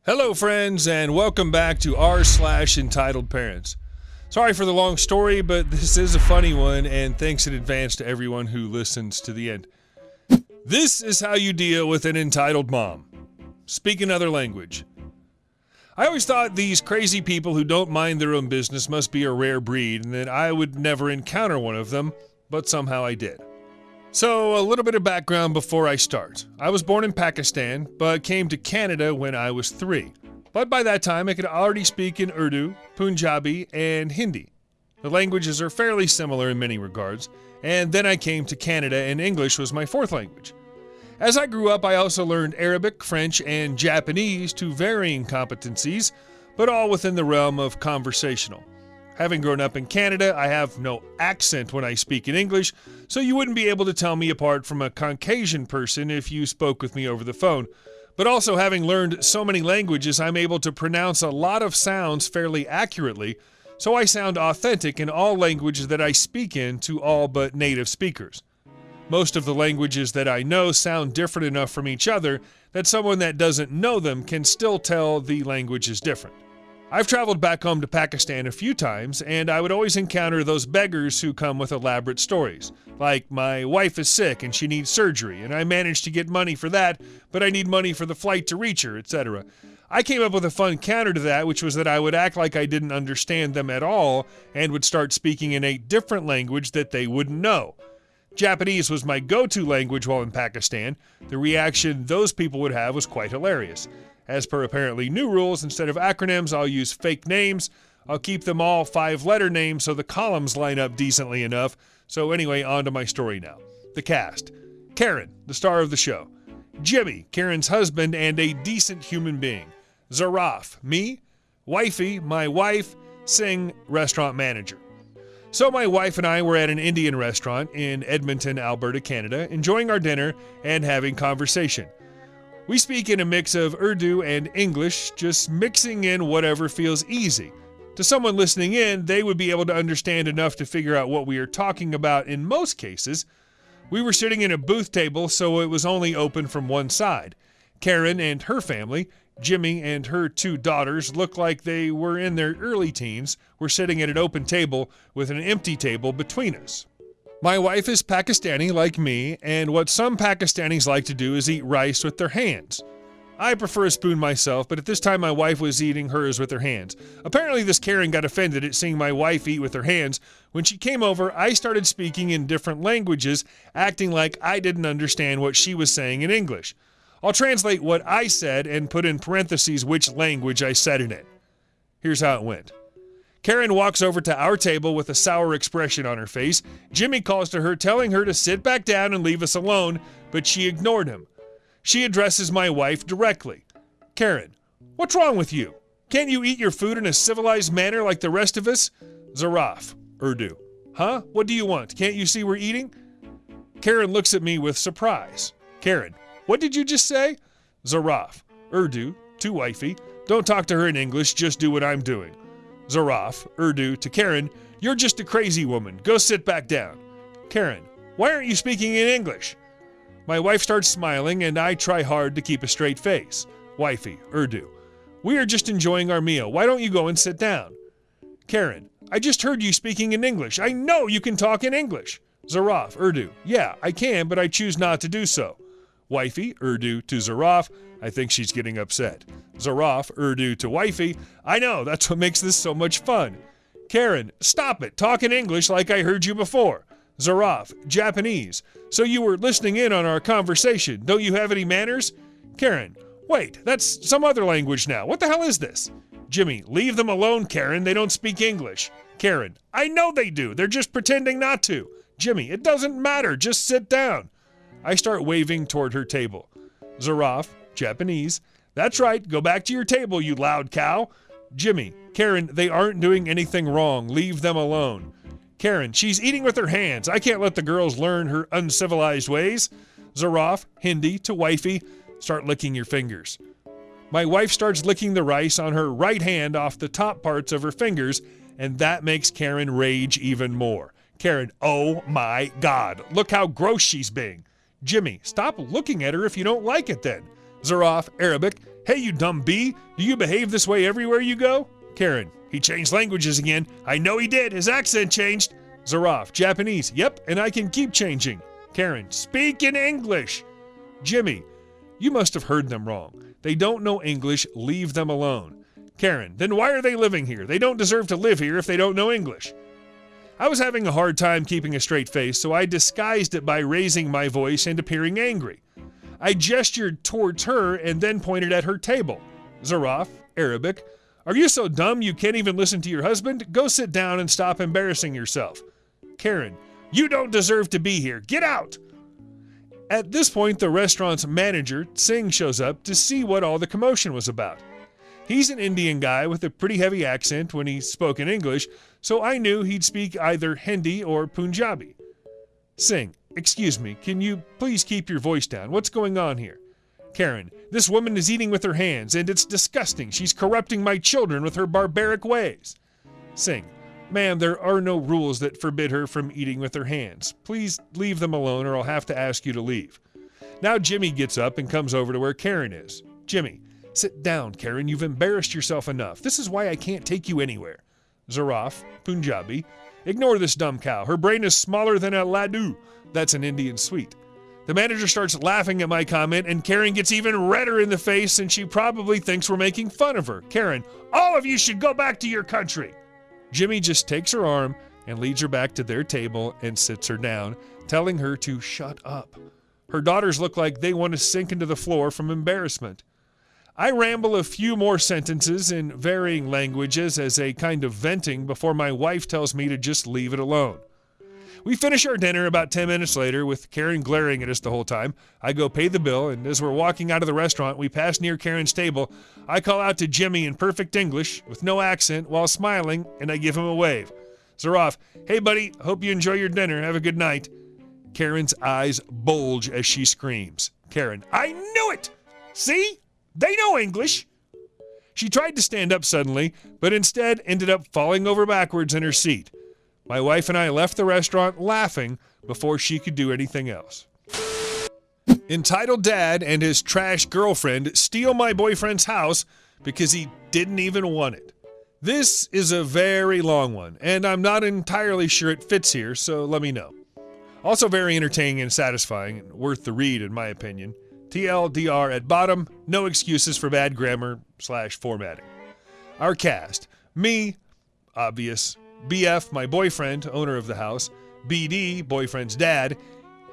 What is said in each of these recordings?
Hello, friends, and welcome back to r/Entitledparents. Sorry for the long story, but this is a funny one, and thanks in advance to everyone who listens to the end. This is how you deal with an entitled mom. Speak another language. I always thought these crazy people who don't mind their own business must be a rare breed, and that I would never encounter one of them, but somehow I did. So, a little bit of background before I start. I was born in Pakistan, but came to Canada when I was 3. But by that time, I could already speak in Urdu, Punjabi, and Hindi. The languages are fairly similar in many regards, and then I came to Canada and English was my 4th language. As I grew up, I also learned Arabic, French, and Japanese to varying competencies, but all within the realm of conversational. Having grown up in Canada, I have no accent when I speak in English, so you wouldn't be able to tell me apart from a Caucasian person if you spoke with me over the phone. But also, having learned so many languages, I'm able to pronounce a lot of sounds fairly accurately, so I sound authentic in all languages that I speak in to all but native speakers. Most of the languages that I know sound different enough from each other that someone that doesn't know them can still tell the language is different. I've traveled back home to Pakistan a few times, and I would always encounter those beggars who come with elaborate stories. Like, my wife is sick and she needs surgery, and I managed to get money for that, but I need money for the flight to reach her, etc. I came up with a fun counter to that, which was that I would act like I didn't understand them at all, and would start speaking in a different language that they wouldn't know. Japanese was my go-to language while in Pakistan. The reaction those people would have was quite hilarious. As per apparently new rules, instead of acronyms, I'll use fake names. I'll keep them all 5-letter names so the columns line up decently enough. So anyway, on to my story now. The cast. Karen, the star of the show. Jimmy, Karen's husband and a decent human being. Zaraf, me. Wifey, my wife. Singh, restaurant manager. So my wife and I were at an Indian restaurant in Edmonton, Alberta, Canada, enjoying our dinner and having conversation. We speak in a mix of Urdu and English, just mixing in whatever feels easy. To someone listening in, they would be able to understand enough to figure out what we are talking about in most cases. We were sitting in a booth table, so it was only open from one side. Karen and her family, Jimmy and her 2 daughters, looked like they were in their early teens, were sitting at an open table with an empty table between us. My wife is Pakistani like me, and what some Pakistanis like to do is eat rice with their hands. I prefer a spoon myself, but at this time my wife was eating hers with her hands. Apparently this Karen got offended at seeing my wife eat with her hands. When she came over, I started speaking in different languages, acting like I didn't understand what she was saying in English. I'll translate what I said and put in parentheses which language I said it in. Here's how it went. Karen walks over to our table with a sour expression on her face. Jimmy calls to her, telling her to sit back down and leave us alone, but she ignored him. She addresses my wife directly. Karen, what's wrong with you? Can't you eat your food in a civilized manner like the rest of us? Zaraf, Urdu. Huh? What do you want? Can't you see we're eating? Karen looks at me with surprise. Karen, what did you just say? Zaraf, Urdu, to wifey. Don't talk to her in English, just do what I'm doing. Zaraf, Urdu, to Karen, you're just a crazy woman. Go sit back down. Karen, why aren't you speaking in English? My wife starts smiling, and I try hard to keep a straight face. Wifey, Urdu, we are just enjoying our meal. Why don't you go and sit down? Karen, I just heard you speaking in English. I know you can talk in English. Zaraf, Urdu, yeah, I can, but I choose not to do so. Wifey, Urdu, to Zaraf, I think she's getting upset. Zaraf, Urdu, to wifey, I know, that's what makes this so much fun. Karen, stop it, talk in English like I heard you before. Zaraf, Japanese, so you were listening in on our conversation. Don't you have any manners? Karen, wait, that's some other language now. What the hell is this? Jimmy, leave them alone, Karen, they don't speak English. Karen, I know they do, they're just pretending not to. Jimmy, it doesn't matter, just sit down. I start waving toward her table. Zaraf, Japanese, that's right, go back to your table, you loud cow. Jimmy, Karen, they aren't doing anything wrong, leave them alone. Karen, she's eating with her hands, I can't let the girls learn her uncivilized ways. Zaraf, Hindi, to wifey, start licking your fingers. My wife starts licking the rice on her right hand off the top parts of her fingers, and that makes Karen rage even more. Karen, oh my God, look how gross she's being. Jimmy, stop looking at her if you don't like it then. Zaraf, Arabic, hey you dumb bee, do you behave this way everywhere you go? Karen, he changed languages again. I know he did, his accent changed. Zaraf, Japanese, yep, and I can keep changing. Karen, speak in English. Jimmy, you must have heard them wrong. They don't know English, leave them alone. Karen, then why are they living here? They don't deserve to live here if they don't know English. I was having a hard time keeping a straight face, so I disguised it by raising my voice and appearing angry. I gestured towards her and then pointed at her table. Zaraf, Arabic, are you so dumb you can't even listen to your husband? Go sit down and stop embarrassing yourself. Karen, you don't deserve to be here. Get out! At this point, the restaurant's manager, Singh, shows up to see what all the commotion was about. He's an Indian guy with a pretty heavy accent when he spoke in English, so I knew he'd speak either Hindi or Punjabi. Singh, excuse me, can you please keep your voice down? What's going on here? Karen, this woman is eating with her hands, and it's disgusting. She's corrupting my children with her barbaric ways. Singh, ma'am, there are no rules that forbid her from eating with her hands. Please leave them alone or I'll have to ask you to leave. Now Jimmy gets up and comes over to where Karen is. Jimmy, sit down, Karen. You've embarrassed yourself enough. This is why I can't take you anywhere. Zaraf, Punjabi, ignore this dumb cow. Her brain is smaller than a laddu. That's an Indian sweet. The manager starts laughing at my comment, and Karen gets even redder in the face, and she probably thinks we're making fun of her. Karen, all of you should go back to your country. Jimmy just takes her arm and leads her back to their table and sits her down, telling her to shut up. Her daughters look like they want to sink into the floor from embarrassment. I ramble a few more sentences in varying languages as a kind of venting before my wife tells me to just leave it alone. We finish our dinner about 10 minutes later with Karen glaring at us the whole time. I go pay the bill, and as we're walking out of the restaurant, we pass near Karen's table. I call out to Jimmy in perfect English with no accent while smiling, and I give him a wave. Zaraf, hey buddy, hope you enjoy your dinner. Have a good night. Karen's eyes bulge as she screams. Karen, I knew it! See? They know English. She tried to stand up suddenly, but instead ended up falling over backwards in her seat. My wife and I left the restaurant laughing before she could do anything else. Entitled dad and his trash girlfriend steal my boyfriend's house because he didn't even want it. This is a very long one, and I'm not entirely sure it fits here, so let me know. Also very entertaining and satisfying, and worth the read in my opinion. TLDR at bottom, no excuses for bad grammar/formatting. Our cast, me, obvious, BF, my boyfriend, owner of the house, BD, boyfriend's dad,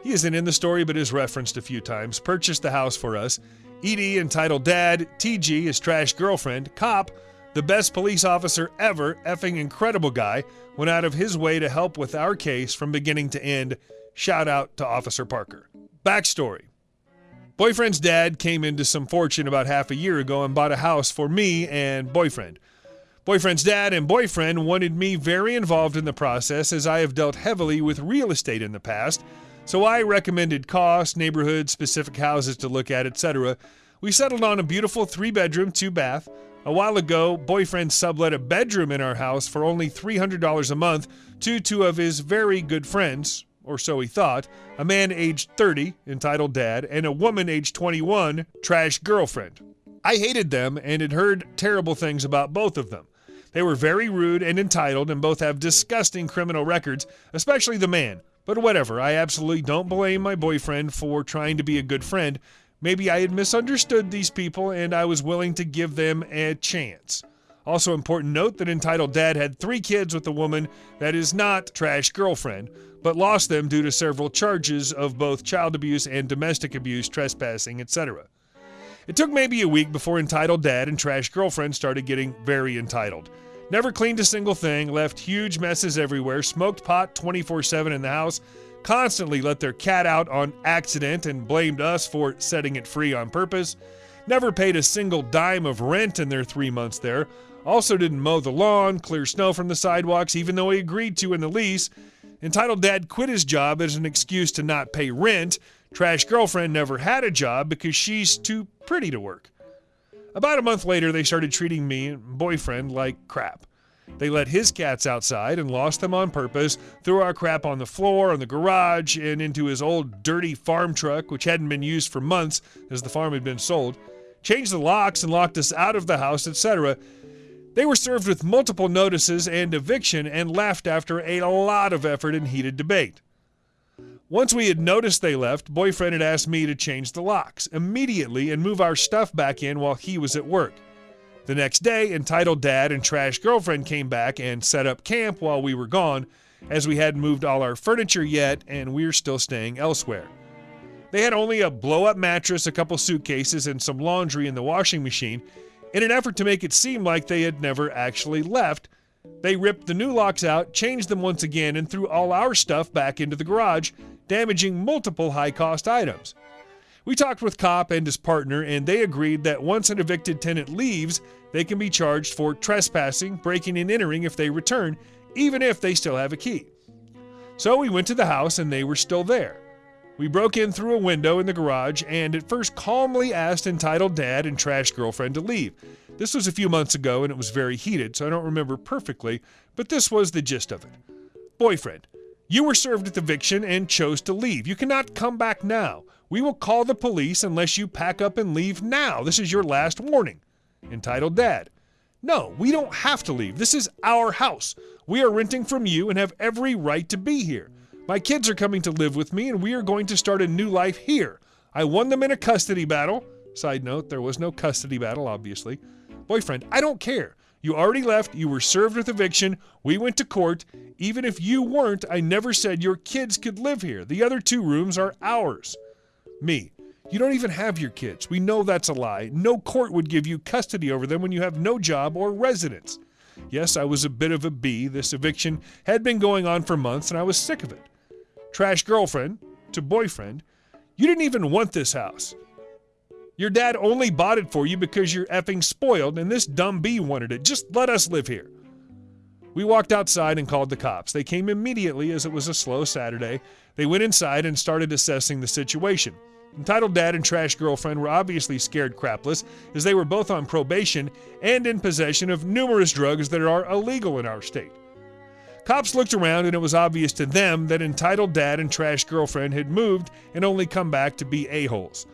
he isn't in the story but is referenced a few times, purchased the house for us, ED, entitled dad, TG, his trash girlfriend, Cop, the best police officer ever, effing incredible guy, went out of his way to help with our case from beginning to end. Shout out to Officer Parker. Backstory. Boyfriend's dad came into some fortune about half a year ago and bought a house for me and boyfriend. Boyfriend's dad and boyfriend wanted me very involved in the process as I have dealt heavily with real estate in the past, so I recommended cost, neighborhood, specific houses to look at, etc. We settled on a beautiful 3-bedroom, 2-bath. A while ago, boyfriend sublet a bedroom in our house for only $300 a month to 2 of his very good friends, or so he thought, a man aged 30, entitled dad, and a woman aged 21, trash girlfriend. I hated them and had heard terrible things about both of them. They were very rude and entitled and both have disgusting criminal records, especially the man. But whatever, I absolutely don't blame my boyfriend for trying to be a good friend. Maybe I had misunderstood these people and I was willing to give them a chance. Also important note that entitled dad had 3 kids with a woman that is not trash girlfriend, but lost them due to several charges of both child abuse and domestic abuse, trespassing, etc. It took maybe a week before entitled dad and trash girlfriend started getting very entitled. Never cleaned a single thing, left huge messes everywhere, smoked pot 24/7 in the house, constantly let their cat out on accident and blamed us for setting it free on purpose, never paid a single dime of rent in their 3 months there, also didn't mow the lawn, clear snow from the sidewalks even though he agreed to in the lease. Entitled dad quit his job as an excuse to not pay rent. Trash girlfriend never had a job because she's too pretty to work. About a month later, they started treating me and boyfriend like crap. They let his cats outside and lost them on purpose, threw our crap on the floor, on the garage, and into his old dirty farm truck, which hadn't been used for months as the farm had been sold, changed the locks and locked us out of the house, etc. They were served with multiple notices and eviction and left after a lot of effort and heated debate. Once we had noticed they left, boyfriend had asked me to change the locks immediately and move our stuff back in while he was at work. The next day, entitled dad and trash girlfriend came back and set up camp while we were gone, as we hadn't moved all our furniture yet and we're still staying elsewhere. They had only a blow-up mattress, a couple suitcases, and some laundry in the washing machine. In an effort to make it seem like they had never actually left, they ripped the new locks out, changed them once again, and threw all our stuff back into the garage, damaging multiple high-cost items. We talked with Cop and his partner, and they agreed that once an evicted tenant leaves, they can be charged for trespassing, breaking and entering if they return, even if they still have a key. So we went to the house, and they were still there. We broke in through a window in the garage and at first calmly asked entitled dad and trash girlfriend to leave. This was a few months ago, and it was very heated, so I don't remember perfectly, but this was the gist of it. Boyfriend, you were served with eviction and chose to leave. You cannot come back now. We will call the police unless you pack up and leave now. This is your last warning. Entitled dad. No, we don't have to leave. This is our house. We are renting from you and have every right to be here. My kids are coming to live with me and we are going to start a new life here. I won them in a custody battle. Side note, there was no custody battle, obviously. Boyfriend, I don't care. You already left. You were served with eviction. We went to court. Even if you weren't, I never said your kids could live here. The other 2 rooms are ours. Me. You don't even have your kids. We know that's a lie. No court would give you custody over them when you have no job or residence. Yes, I was a bit of a bee. This eviction had been going on for months and I was sick of it. Trash girlfriend to boyfriend. You didn't even want this house. Your dad only bought it for you because you're effing spoiled and this dumb bee wanted it. Just let us live here. We walked outside and called the cops. They came immediately as it was a slow Saturday. They went inside and started assessing the situation. Entitled dad and trash girlfriend were obviously scared crapless as they were both on probation and in possession of numerous drugs that are illegal in our state. Cops looked around and it was obvious to them that entitled dad and trash girlfriend had moved and only come back to be a-holes.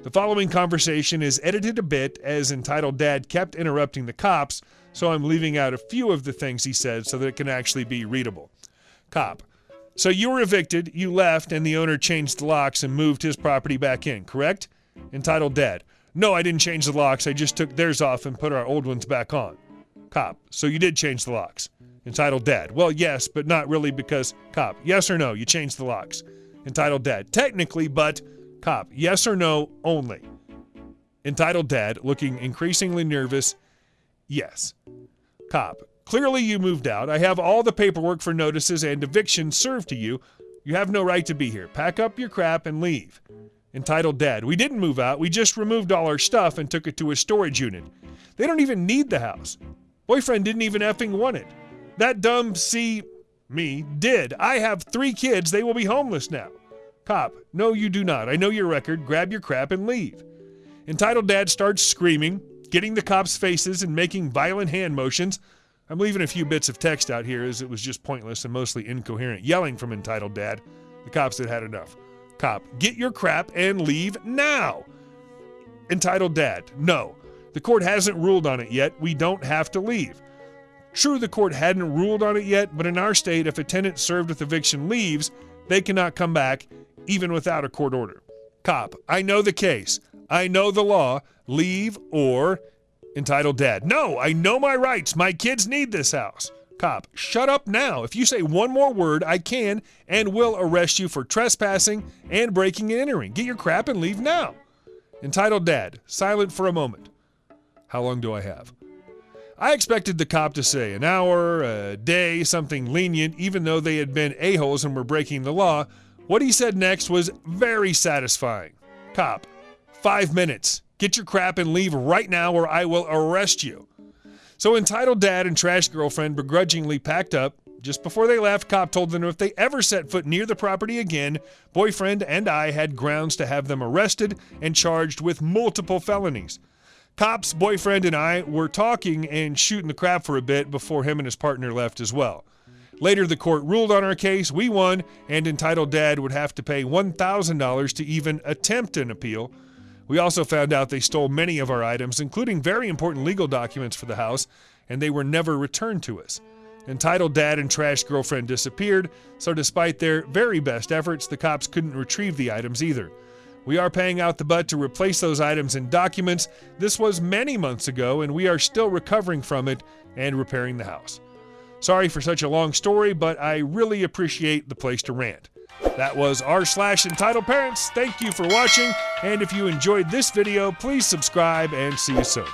The following conversation is edited a bit as entitled dad kept interrupting the cops, so I'm leaving out a few of the things he said so that it can actually be readable. Cop. So you were evicted, you left, and the owner changed the locks and moved his property back in, correct? Entitled dad. No, I didn't change the locks. I just took theirs off and put our old ones back on. Cop. So you did change the locks. Entitled dad. Well, yes, but not really because... Cop. Yes or no, you changed the locks. Entitled dad. Technically, but... Cop. Yes or no only. Entitled dad, looking increasingly nervous. Yes. Cop. Clearly you moved out. I have all the paperwork for notices and eviction served to you. You have no right to be here. Pack up your crap and leave. Entitled dad. We didn't move out. We just removed all our stuff and took it to a storage unit. They don't even need the house. Boyfriend didn't even effing want it. That dumb me did. I have 3 kids. They will be homeless now. Cop. No, you do not. I know your record. Grab your crap and leave. Entitled dad starts screaming, getting the cops' faces and making violent hand motions. I'm leaving a few bits of text out here as it was just pointless and mostly incoherent yelling from entitled dad. The cops had had enough. Cop. Get your crap and leave now. Entitled dad. No. The court hasn't ruled on it yet. We don't have to leave. True, the court hadn't ruled on it yet, but in our state, if a tenant served with eviction leaves, they cannot come back, even without a court order. Cop. I know the case. I know the law. Leave or... Entitled dad. No, I know my rights. My kids need this house. Cop. Shut up now. If you say one more word, I can and will arrest you for trespassing and breaking and entering. Get your crap and leave now. Entitled dad. Silent for a moment. How long do I have? I expected the cop to say an hour, a day, something lenient, even though they had been a-holes and were breaking the law. What he said next was very satisfying. Cop. 5 minutes. Get your crap and leave right now or I will arrest you. So entitled dad and trash girlfriend begrudgingly packed up. Just before they left, cop told them if they ever set foot near the property again, boyfriend and I had grounds to have them arrested and charged with multiple felonies. Cop's boyfriend and I were talking and shooting the crap for a bit before him and his partner left as well. Later, the court ruled on our case, we won, and entitled dad would have to pay $1,000 to even attempt an appeal. We also found out they stole many of our items, including very important legal documents for the house, and they were never returned to us. Entitled dad and trash girlfriend disappeared, so despite their very best efforts, the cops couldn't retrieve the items either. We are paying out the butt to replace those items and documents. This was many months ago, and we are still recovering from it and repairing the house. Sorry for such a long story, but I really appreciate the place to rant. That was r/Entitledparents. Thank you for watching, and if you enjoyed this video, please subscribe and see you soon.